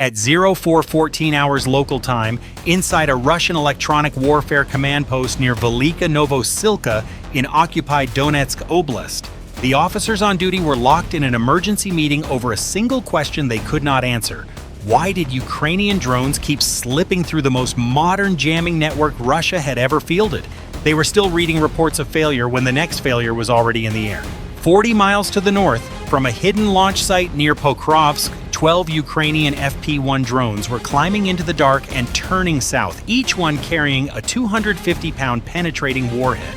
At 0414 hours local time, inside a Russian electronic warfare command post near Velyka Novosilka in occupied Donetsk Oblast, the officers on duty were locked in an emergency meeting over a single question they could not answer. Why did Ukrainian drones keep slipping through the most modern jamming network Russia had ever fielded? They were still reading reports of failure when the next failure was already in the air. 40 miles to the north, from a hidden launch site near Pokrovsk, 12 Ukrainian FP-1 drones were climbing into the dark and turning south, each one carrying a 250-pound penetrating warhead,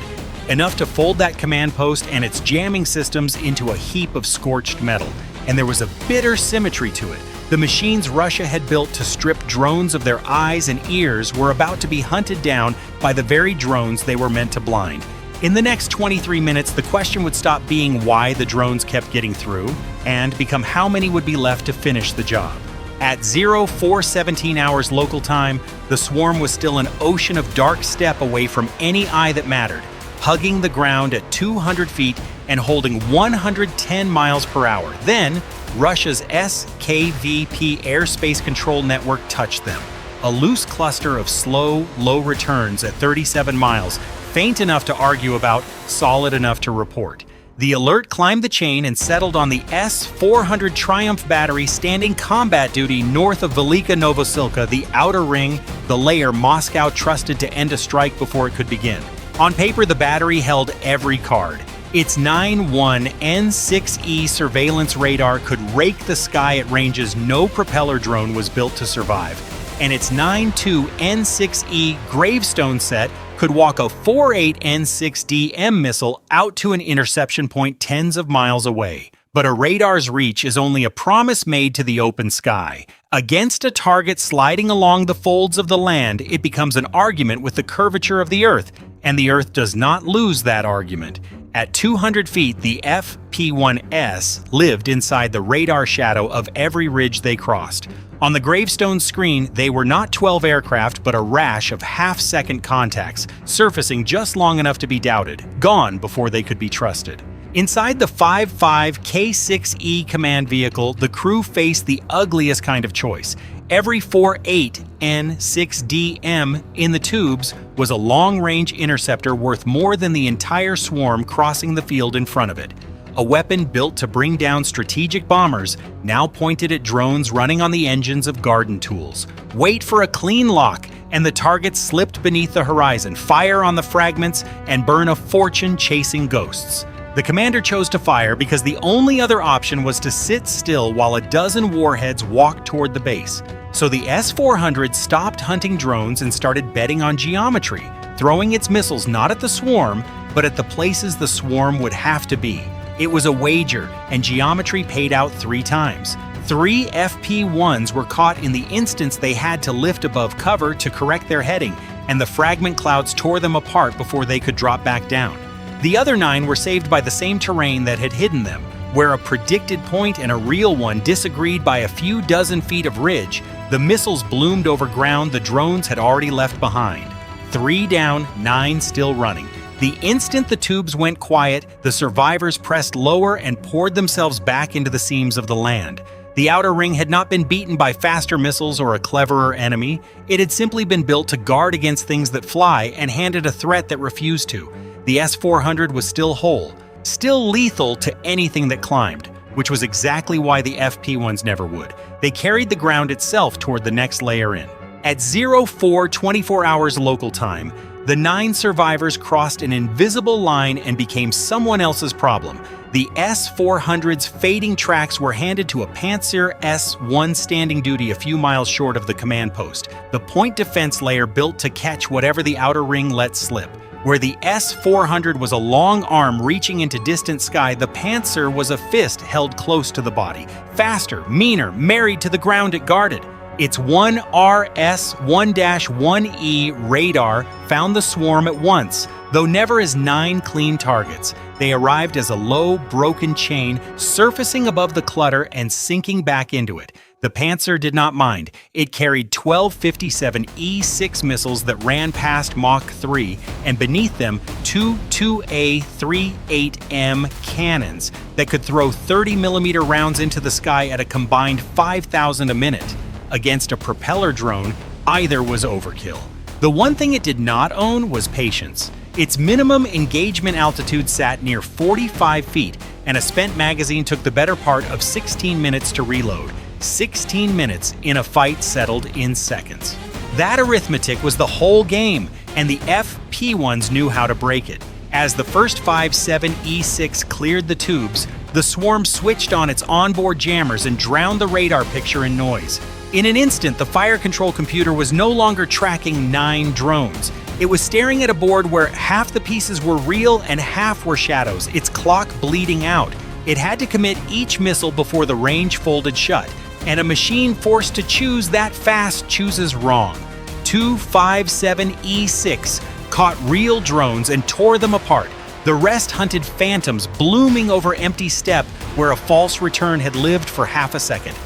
enough to fold that command post and its jamming systems into a heap of scorched metal. And there was a bitter symmetry to it. The machines Russia had built to strip drones of their eyes and ears were about to be hunted down by the very drones they were meant to blind. In the next 23 minutes, the question would stop being why the drones kept getting through and become how many would be left to finish the job. At 0417 hours local time, the swarm was still an ocean of dark steppe away from any eye that mattered, hugging the ground at 200 feet and holding 110 miles per hour. Then, Russia's SKVP airspace control network touched them. A loose cluster of slow, low returns at 37 miles, faint enough to argue about, solid enough to report. The alert climbed the chain and settled on the S-400 Triumf battery standing combat duty north of Velyka Novosilka, the outer ring, the layer Moscow trusted to end a strike before it could begin. On paper, the battery held every card. Its 9-1 N6E surveillance radar could rake the sky at ranges no propeller drone was built to survive, and its 9-2 N6E gravestone set could walk a 4-8 N6DM missile out to an interception point tens of miles away. But a radar's reach is only a promise made to the open sky. Against a target sliding along the folds of the land, it becomes an argument with the curvature of the Earth, and the Earth does not lose that argument. At 200 feet, the FP-1S lived inside the radar shadow of every ridge they crossed. On the gravestone screen, they were not 12 aircraft, but a rash of half-second contacts, surfacing just long enough to be doubted, gone before they could be trusted. Inside the 5.5 K6E command vehicle, the crew faced the ugliest kind of choice. Every 4.8 N6DM in the tubes was a long-range interceptor worth more than the entire swarm crossing the field in front of it. A weapon built to bring down strategic bombers, now pointed at drones running on the engines of garden tools. Wait for a clean lock, and the targets slipped beneath the horizon, fire on the fragments, and burn a fortune chasing ghosts. The commander chose to fire because the only other option was to sit still while a dozen warheads walked toward the base. So the S-400 stopped hunting drones and started betting on geometry, throwing its missiles not at the swarm, but at the places the swarm would have to be. It was a wager, and geometry paid out 3 times. 3 FP-1s were caught in the instance they had to lift above cover to correct their heading, and the fragment clouds tore them apart before they could drop back down. The other 9 were saved by the same terrain that had hidden them, where a predicted point and a real one disagreed by a few dozen feet of ridge. The missiles bloomed over ground the drones had already left behind. 3 down, 9 still running. The instant the tubes went quiet, the survivors pressed lower and poured themselves back into the seams of the land. The outer ring had not been beaten by faster missiles or a cleverer enemy. It had simply been built to guard against things that fly and handed a threat that refused to. The S-400 was still whole, still lethal to anything that climbed, which was exactly why the FP-1s never would. They carried the ground itself toward the next layer in. At 0424 hours local time, the 9 survivors crossed an invisible line and became someone else's problem. The S-400's fading tracks were handed to a Pantsir S-1 standing duty a few miles short of the command post, the point defense layer built to catch whatever the outer ring let slip. Where the S-400 was a long arm reaching into distant sky, the Pantsir was a fist held close to the body. Faster, meaner, married to the ground it guarded. Its 1RS-1-1E radar found the swarm at once, though never as 9 clean targets. They arrived as a low, broken chain, surfacing above the clutter and sinking back into it. The Pantsir did not mind. It carried 12 57E6 missiles that ran past Mach 3, and beneath them, 2 2A38M cannons that could throw 30mm rounds into the sky at a combined 5,000 a minute. against a propeller drone, either was overkill. The one thing it did not own was patience. Its minimum engagement altitude sat near 45 feet, and a spent magazine took the better part of 16 minutes to reload. 16 minutes in a fight settled in seconds. That arithmetic was the whole game, and the FP-1s knew how to break it. As the first 5-7E6 cleared the tubes, the swarm switched on its onboard jammers and drowned the radar picture in noise. In an instant, the fire control computer was no longer tracking 9 drones. It was staring at a board where half the pieces were real and half were shadows, its clock bleeding out. It had to commit each missile before the range folded shut, and a machine forced to choose that fast chooses wrong. 2 5-7E6 caught real drones and tore them apart. The rest hunted phantoms blooming over empty steppe where a false return had lived for half a second.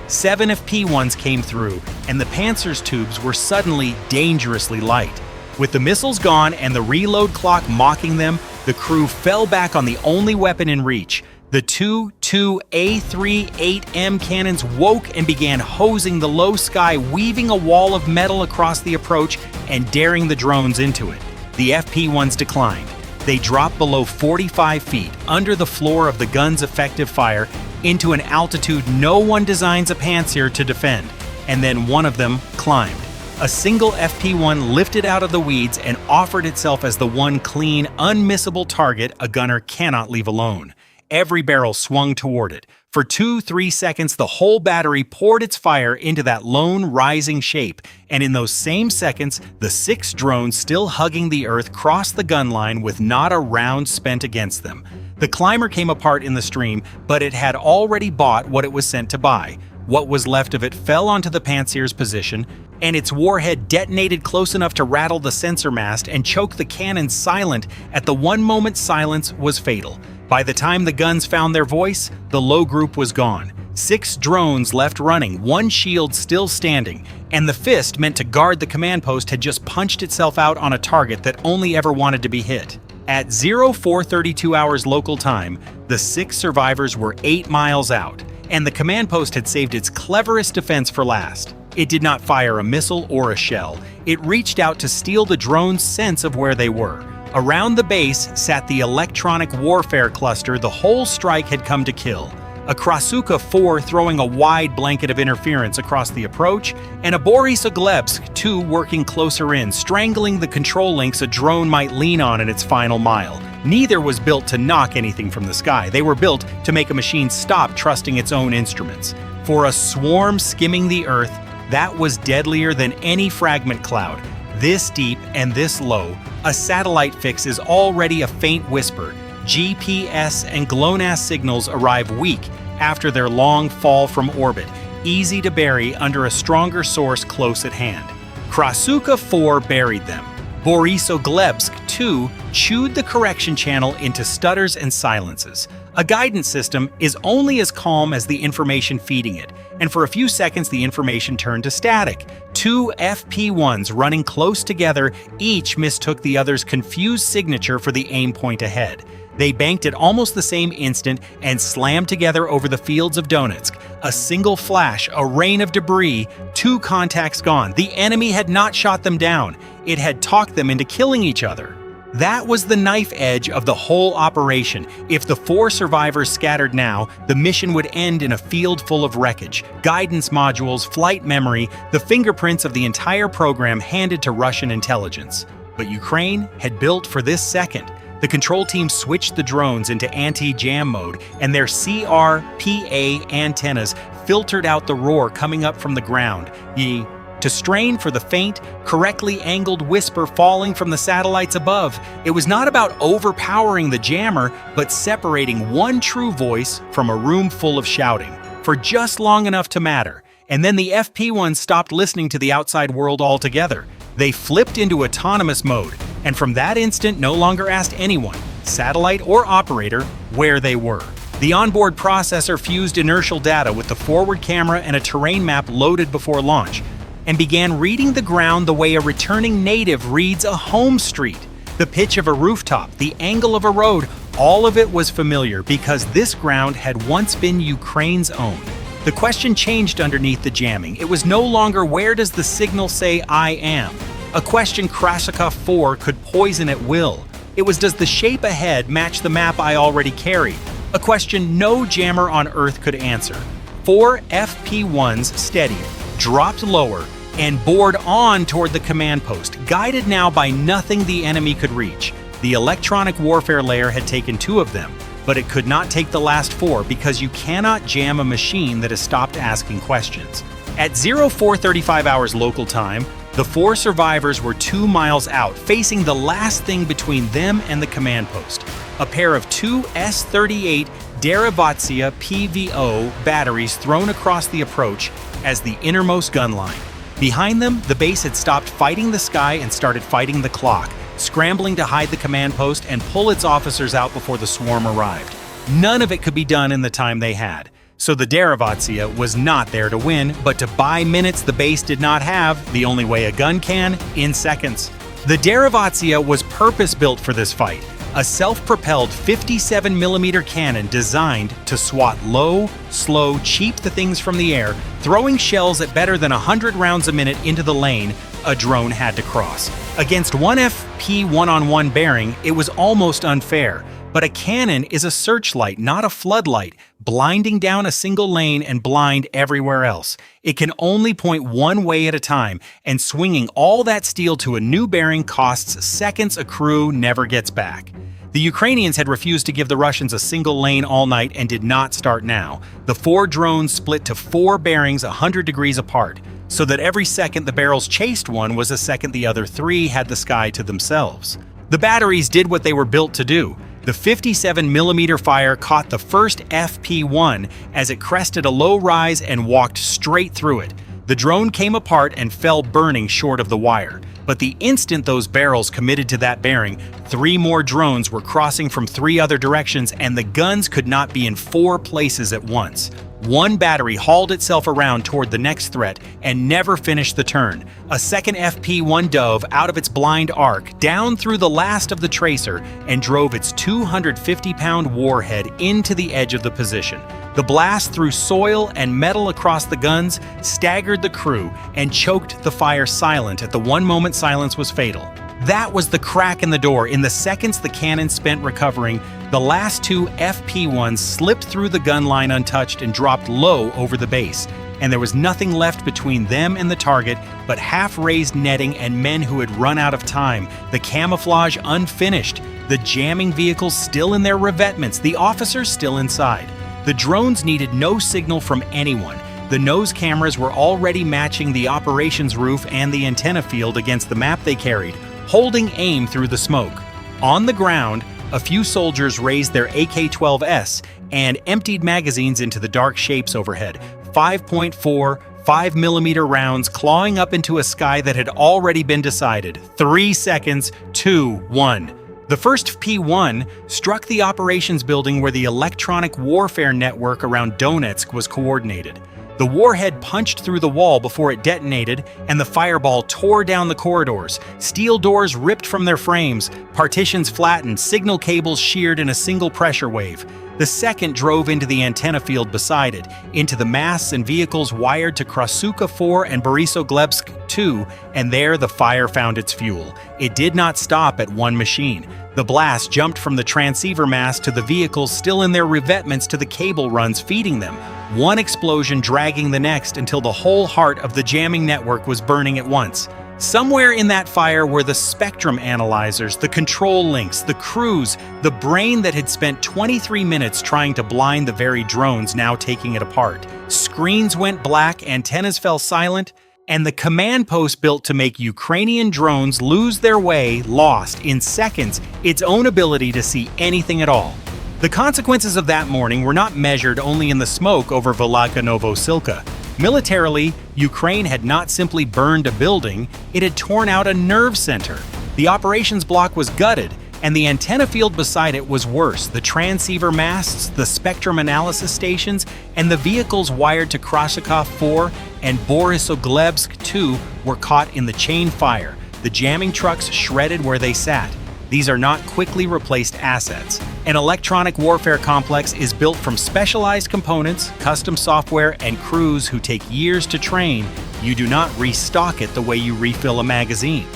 7 FP-1s came through, and the Pantsir's tubes were suddenly dangerously light. With the missiles gone and the reload clock mocking them, the crew fell back on the only weapon in reach. The 2-2A3-8M cannons woke and began hosing the low sky, weaving a wall of metal across the approach and daring the drones into it. The FP-1s declined. They dropped below 45 feet, under the floor of the gun's effective fire, into an altitude no one designs a Pantsir to defend, and then one of them climbed. A single FP-1 lifted out of the weeds and offered itself as the one clean, unmissable target a gunner cannot leave alone. Every barrel swung toward it. For 2-3 seconds, the whole battery poured its fire into that lone rising shape, and in those same seconds, the 6 drones still hugging the earth crossed the gun line with not a round spent against them. The climber came apart in the stream, but it had already bought what it was sent to buy. What was left of it fell onto the Pantsir's position, and its warhead detonated close enough to rattle the sensor mast and choke the cannon silent at the one moment silence was fatal. By the time the guns found their voice, the low group was gone. 6 drones left running, 1 shield still standing, and the fist meant to guard the command post had just punched itself out on a target that only ever wanted to be hit. At 0432 hours local time, the 6 survivors were 8 miles out, and the command post had saved its cleverest defense for last. It did not fire a missile or a shell. It reached out to steal the drone's sense of where they were. Around the base sat the electronic warfare cluster the whole strike had come to kill. A Krasukha-4 throwing a wide blanket of interference across the approach, and a Borisoglebsk-2 working closer in, strangling the control links a drone might lean on in its final mile. Neither was built to knock anything from the sky. They were built to make a machine stop trusting its own instruments. For a swarm skimming the earth, that was deadlier than any fragment cloud. This deep and this low, a satellite fix is already a faint whisper. GPS and GLONASS signals arrive weak after their long fall from orbit, easy to bury under a stronger source close at hand. Krasukha-4 buried them. Borisoglebsk-2 chewed the correction channel into stutters and silences. A guidance system is only as calm as the information feeding it, and for a few seconds the information turned to static. 2 FP-1s running close together each mistook the other's confused signature for the aim point ahead. They banked at almost the same instant and slammed together over the fields of Donetsk. A single flash, a rain of debris, 2 contacts gone. The enemy had not shot them down. It had talked them into killing each other. That was the knife edge of the whole operation. If the 4 survivors scattered now, the mission would end in a field full of wreckage, guidance modules, flight memory, the fingerprints of the entire program handed to Russian intelligence. But Ukraine had built for this second. The control team switched the drones into anti-jam mode, and their CRPA antennas filtered out the roar coming up from the ground. To strain for the faint, correctly angled whisper falling from the satellites above. It was not about overpowering the jammer, but separating one true voice from a room full of shouting, for just long enough to matter. And then the FP-1 stopped listening to the outside world altogether. They flipped into autonomous mode, and from that instant no longer asked anyone, satellite or operator, where they were. The onboard processor fused inertial data with the forward camera and a terrain map loaded before launch, and began reading the ground the way a returning native reads a home street. The pitch of a rooftop, the angle of a road, all of it was familiar because this ground had once been Ukraine's own. The question changed underneath the jamming. It was no longer where does the signal say I am? A question Krasukha-4 could poison at will. It was does the shape ahead match the map I already carried? A question no jammer on Earth could answer. 4 FP-1s steadied, dropped lower, and bored on toward the command post, guided now by nothing the enemy could reach. The electronic warfare layer had taken 2 of them, but it could not take the last 4 because you cannot jam a machine that has stopped asking questions. At 04:35 hours local time, the 4 survivors were 2 miles out, facing the last thing between them and the command post. A pair of 2 S-38 Derivatsiya-PVO batteries thrown across the approach as the innermost gun line. Behind them, the base had stopped fighting the sky and started fighting the clock, scrambling to hide the command post and pull its officers out before the swarm arrived. None of it could be done in the time they had. So the Derivatsiya was not there to win, but to buy minutes the base did not have, the only way a gun can, in seconds. The Derivatsiya was purpose-built for this fight, a self-propelled 57mm cannon designed to swat low, slow, cheap the things from the air, throwing shells at better than 100 rounds a minute into the lane a drone had to cross. Against one FP one-on-one bearing, it was almost unfair. But a cannon is a searchlight, not a floodlight, blinding down a single lane and blind everywhere else. It can only point one way at a time, and swinging all that steel to a new bearing costs seconds a crew never gets back. The Ukrainians had refused to give the Russians a single lane all night and did not start now. The 4 drones split to 4 bearings 100 degrees apart, so that every second the barrels chased one was a second the other 3 had the sky to themselves. The batteries did what they were built to do. The 57mm fire caught the first FP-1 as it crested a low rise and walked straight through it. The drone came apart and fell burning short of the wire. But the instant those barrels committed to that bearing, 3 more drones were crossing from 3 other directions, and the guns could not be in 4 places at once. One battery hauled itself around toward the next threat and never finished the turn. A second FP-1 dove out of its blind arc, down through the last of the tracer, and drove its 250-pound warhead into the edge of the position. The blast threw soil and metal across the guns, staggered the crew, and choked the fire silent at the one moment silence was fatal. That was the crack in the door. In the seconds the cannon spent recovering, the last 2 FP-1s slipped through the gun line untouched and dropped low over the base, and there was nothing left between them and the target but half-raised netting and men who had run out of time, the camouflage unfinished, the jamming vehicles still in their revetments, the officers still inside. The drones needed no signal from anyone. The nose cameras were already matching the operations roof and the antenna field against the map they carried, holding aim through the smoke. On the ground, a few soldiers raised their AK-12S and emptied magazines into the dark shapes overhead, 5.4, 5mm rounds clawing up into a sky that had already been decided. 3 seconds, 2, 1. The first P-1 struck the operations building where the electronic warfare network around Donetsk was coordinated. The warhead punched through the wall before it detonated, and the fireball tore down the corridors. Steel doors ripped from their frames, partitions flattened, signal cables sheared in a single pressure wave. The second drove into the antenna field beside it, into the masts and vehicles wired to Krasukha-4 and Borisoglebsk-2, and there the fire found its fuel. It did not stop at one machine. The blast jumped from the transceiver mast to the vehicles still in their revetments to the cable runs feeding them, one explosion dragging the next until the whole heart of the jamming network was burning at once. Somewhere in that fire were the spectrum analyzers, the control links, the crews, the brain that had spent 23 minutes trying to blind the very drones now taking it apart. Screens went black, antennas fell silent, and the command post built to make Ukrainian drones lose their way lost in seconds its own ability to see anything at all. The consequences of that morning were not measured only in the smoke over Velyka Novosilka. Militarily, Ukraine had not simply burned a building, it had torn out a nerve center. The operations block was gutted, and the antenna field beside it was worse. The transceiver masts, the spectrum analysis stations, and the vehicles wired to Krasukha-4 and Borisoglebsk-2 were caught in the chain fire, the jamming trucks shredded where they sat. These are not quickly replaced assets. An electronic warfare complex is built from specialized components, custom software, and crews who take years to train. You do not restock it the way you refill a magazine.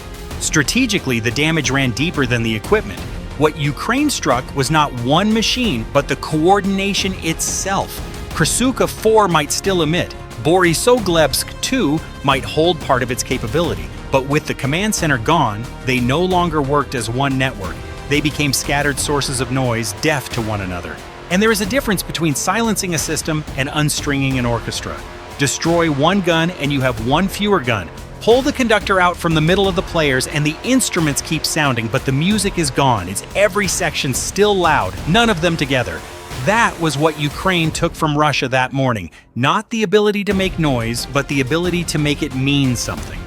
Strategically, the damage ran deeper than the equipment. What Ukraine struck was not one machine, but the coordination itself. Krasukha-4 might still emit. Borisoglebsk-2 might hold part of its capability. But with the command center gone, they no longer worked as one network. They became scattered sources of noise, deaf to one another. And there is a difference between silencing a system and unstringing an orchestra. Destroy one gun and you have one fewer gun. Pull the conductor out from the middle of the players and the instruments keep sounding, but the music is gone. It's every section still loud, none of them together. That was what Ukraine took from Russia that morning. Not the ability to make noise, but the ability to make it mean something.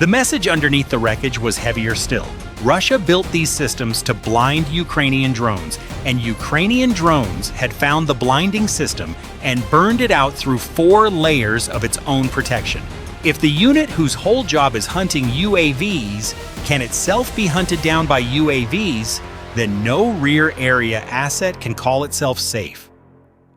The message underneath the wreckage was heavier still. Russia built these systems to blind Ukrainian drones, and Ukrainian drones had found the blinding system and burned it out through 4 layers of its own protection. If the unit whose whole job is hunting UAVs can itself be hunted down by UAVs, then no rear area asset can call itself safe.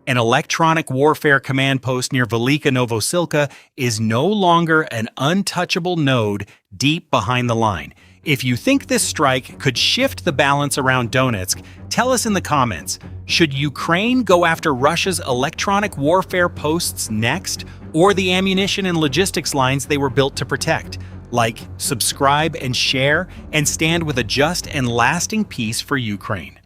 An electronic warfare command post near Velyka Novosilka is no longer an untouchable node deep behind the line. If you think this strike could shift the balance around Donetsk, tell us in the comments. Should Ukraine go after Russia's electronic warfare posts next, or the ammunition and logistics lines they were built to protect? Like, subscribe and share, and stand with a just and lasting peace for Ukraine.